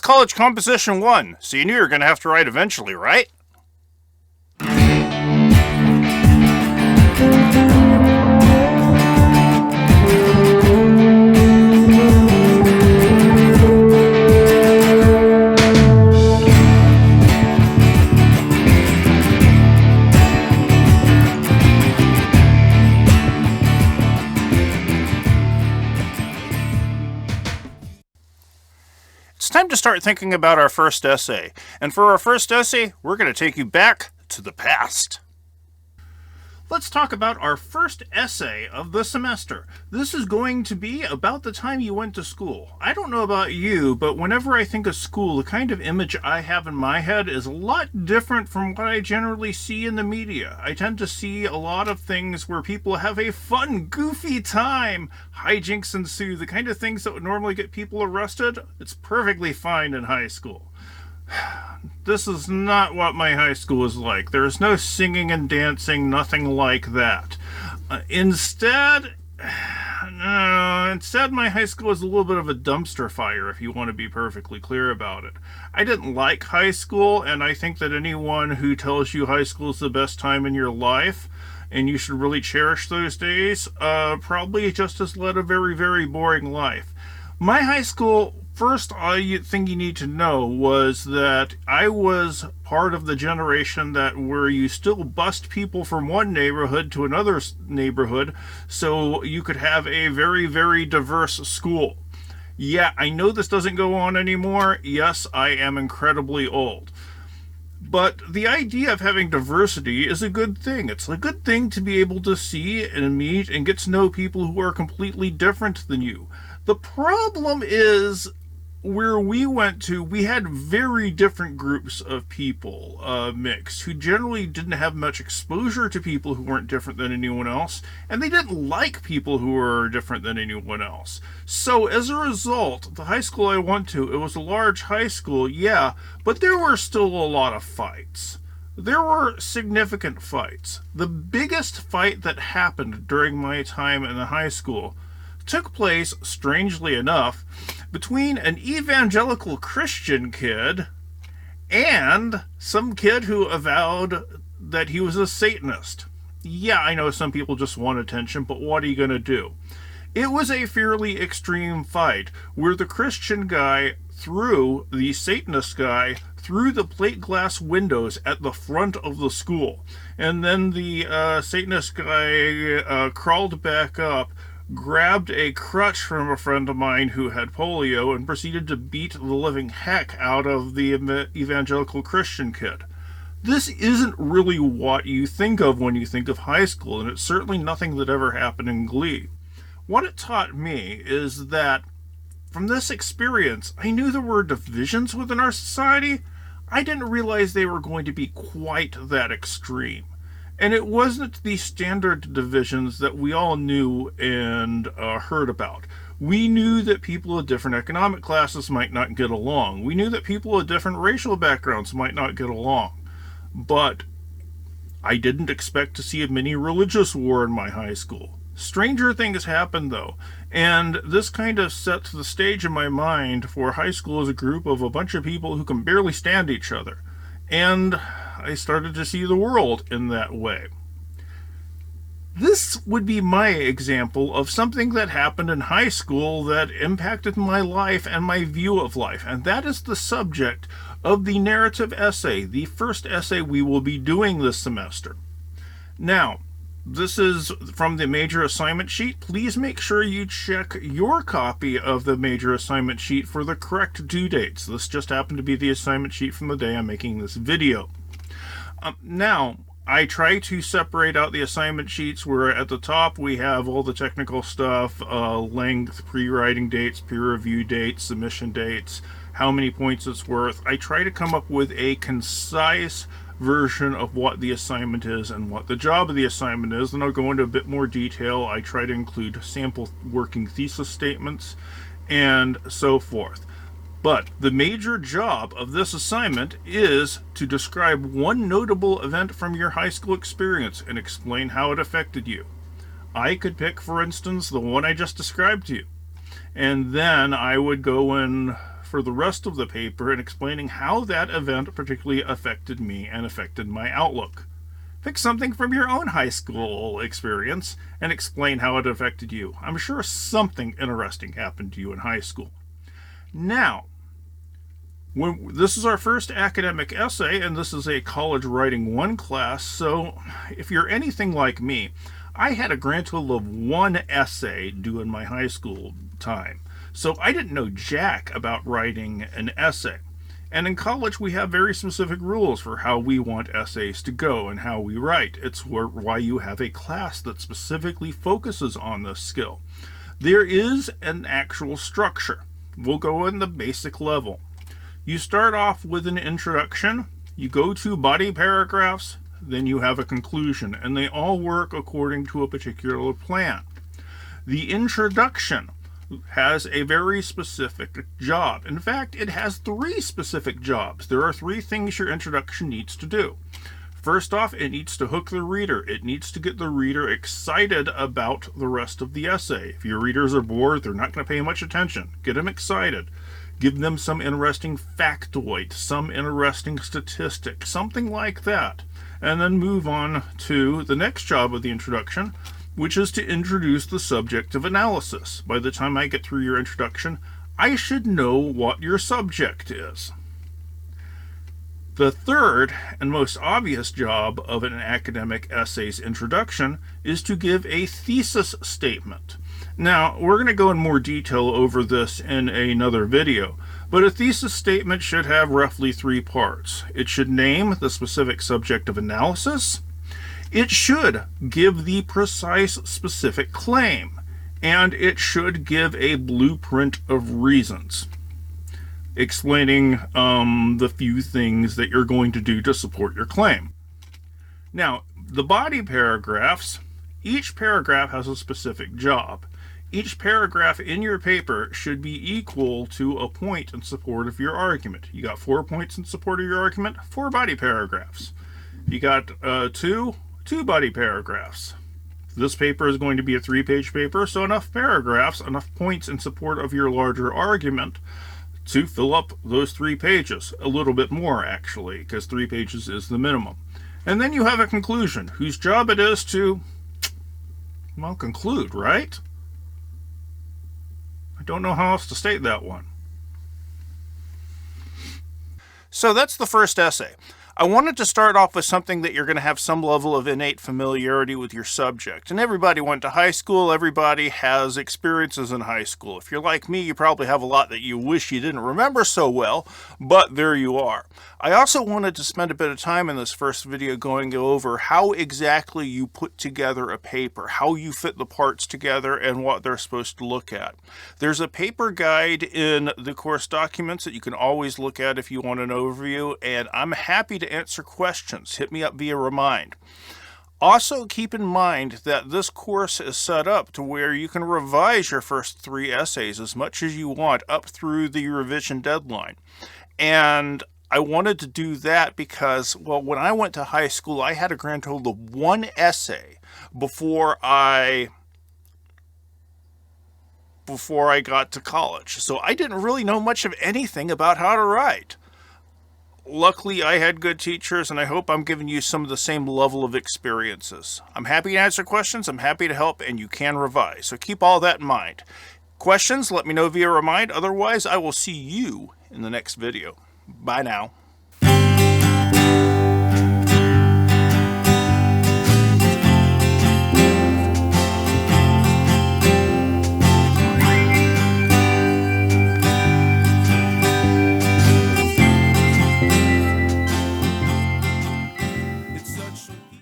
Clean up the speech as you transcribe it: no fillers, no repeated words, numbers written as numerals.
College Composition 1, so you knew you were going to have to write eventually, right? It's time to start thinking about our first essay. And for our first essay, we're going to take you back to the past. Let's talk about our first essay of the semester. This is going to be about the time you went to school. I don't know about you, but whenever I think of school, the kind of image I have in my head is a lot different from what I generally see in the media. I tend to see a lot of things where people have a fun, goofy time. Hijinks ensue, the kind of things that would normally get people arrested. It's perfectly fine in high school. This is not what my high school is like. There is no singing and dancing, nothing like that. Instead, my high school is a little bit of a dumpster fire, if you want to be perfectly clear about it. I didn't like high school, and I think that anyone who tells you high school is the best time in your life, and you should really cherish those days, probably just has led a very, very boring life. My high school, first thing you need to know was that I was part of the generation that where you still bust people from one neighborhood to another neighborhood so you could have a very, very diverse school. Yeah, I know this doesn't go on anymore. Yes, I am incredibly old. But the idea of having diversity is a good thing. It's a good thing to be able to see and meet and get to know people who are completely different than you. The problem is, where we went to, we had very different groups of people mixed, who generally didn't have much exposure to people who weren't different than anyone else, and they didn't like people who were different than anyone else. So as a result, the high school I went to, it was a large high school, yeah, but there were still a lot of fights. There were significant fights. The biggest fight that happened during my time in the high school took place, strangely enough, between an evangelical Christian kid and some kid who avowed that he was a Satanist. Yeah, I know some people just want attention, but what are you going to do? It was a fairly extreme fight where the Christian guy threw the Satanist guy through the plate glass windows at the front of the school. And then the Satanist guy crawled back up, grabbed a crutch from a friend of mine who had polio, and proceeded to beat the living heck out of the evangelical Christian kid. This isn't really what you think of when you think of high school, and it's certainly nothing that ever happened in Glee. What it taught me is that from this experience, I knew there were divisions within our society. I didn't realize they were going to be quite that extreme. And it wasn't the standard divisions that we all knew and heard about. We knew that people of different economic classes might not get along. We knew that people of different racial backgrounds might not get along. But I didn't expect to see a mini religious war in my high school. Stranger things happened, though, and this kind of sets the stage in my mind for high school as a group of a bunch of people who can barely stand each other. And I started to see the world in that way. This would be my example of something that happened in high school that impacted my life and my view of life, and that is the subject of the narrative essay, the first essay we will be doing this semester. Now, this is from the major assignment sheet. Please make sure you check your copy of the major assignment sheet for the correct due dates. This just happened to be the assignment sheet from the day I'm making this video. Now, I try to separate out the assignment sheets where at the top we have all the technical stuff, length, pre-writing dates, peer review dates, submission dates, how many points it's worth. I try to come up with a concise version of what the assignment is and what the job of the assignment is. Then I'll go into a bit more detail. I try to include sample working thesis statements and so forth. But the major job of this assignment is to describe one notable event from your high school experience and explain how it affected you. I could pick, for instance, the one I just described to you. And then I would go in for the rest of the paper and explaining how that event particularly affected me and affected my outlook. Pick something from your own high school experience and explain how it affected you. I'm sure something interesting happened to you in high school. Now, this is our first academic essay, and this is a college writing 1 class, so if you're anything like me, I had a grand total of 1 essay due in my high school time. So I didn't know jack about writing an essay. And in college, we have very specific rules for how we want essays to go and how we write. It's why you have a class that specifically focuses on this skill. There is an actual structure. We'll go in the basic level. You start off with an introduction, you go to body paragraphs, then you have a conclusion, and they all work according to a particular plan. The introduction has a very specific job. In fact, it has 3 specific jobs. There are 3 things your introduction needs to do. First off, it needs to hook the reader. It needs to get the reader excited about the rest of the essay. If your readers are bored, they're not going to pay much attention. Get them excited. Give them some interesting factoid, some interesting statistic, something like that. And then move on to the next job of the introduction, which is to introduce the subject of analysis. By the time I get through your introduction, I should know what your subject is. The third and most obvious job of an academic essay's introduction is to give a thesis statement. Now, we're going to go in more detail over this in another video, but a thesis statement should have roughly 3 parts. It should name the specific subject of analysis, it should give the precise specific claim, and it should give a blueprint of reasons, explaining the few things that you're going to do to support your claim. Now, the body paragraphs, each paragraph has a specific job. Each paragraph in your paper should be equal to a point in support of your argument. You got 4 points in support of your argument, 4 body paragraphs. You got 2 body paragraphs. This paper is going to be a 3-page paper, so enough paragraphs, enough points in support of your larger argument to fill up those 3 pages. A little bit more, actually, because 3 pages is the minimum. And then you have a conclusion, whose job it is to, well, conclude, right? I don't know how else to state that one. So that's the first essay. I wanted to start off with something that you're going to have some level of innate familiarity with your subject. And everybody went to high school, everybody has experiences in high school. If you're like me, you probably have a lot that you wish you didn't remember so well, but there you are. I also wanted to spend a bit of time in this first video going over how exactly you put together a paper, how you fit the parts together, and what they're supposed to look at. There's a paper guide in the course documents that you can always look at if you want an overview, and I'm happy to answer questions. Hit me up via Remind. Also, keep in mind that this course is set up to where you can revise your first 3 essays as much as you want up through the revision deadline. And I wanted to do that because, well, when I went to high school, I had a grand total of 1 essay before I got to college. So I didn't really know much of anything about how to write. Luckily, I had good teachers, and I hope I'm giving you some of the same level of experiences. I'm happy to answer questions, I'm happy to help, and you can revise. So keep all that in mind. Questions, let me know via Remind. Otherwise, I will see you in the next video. Bye now.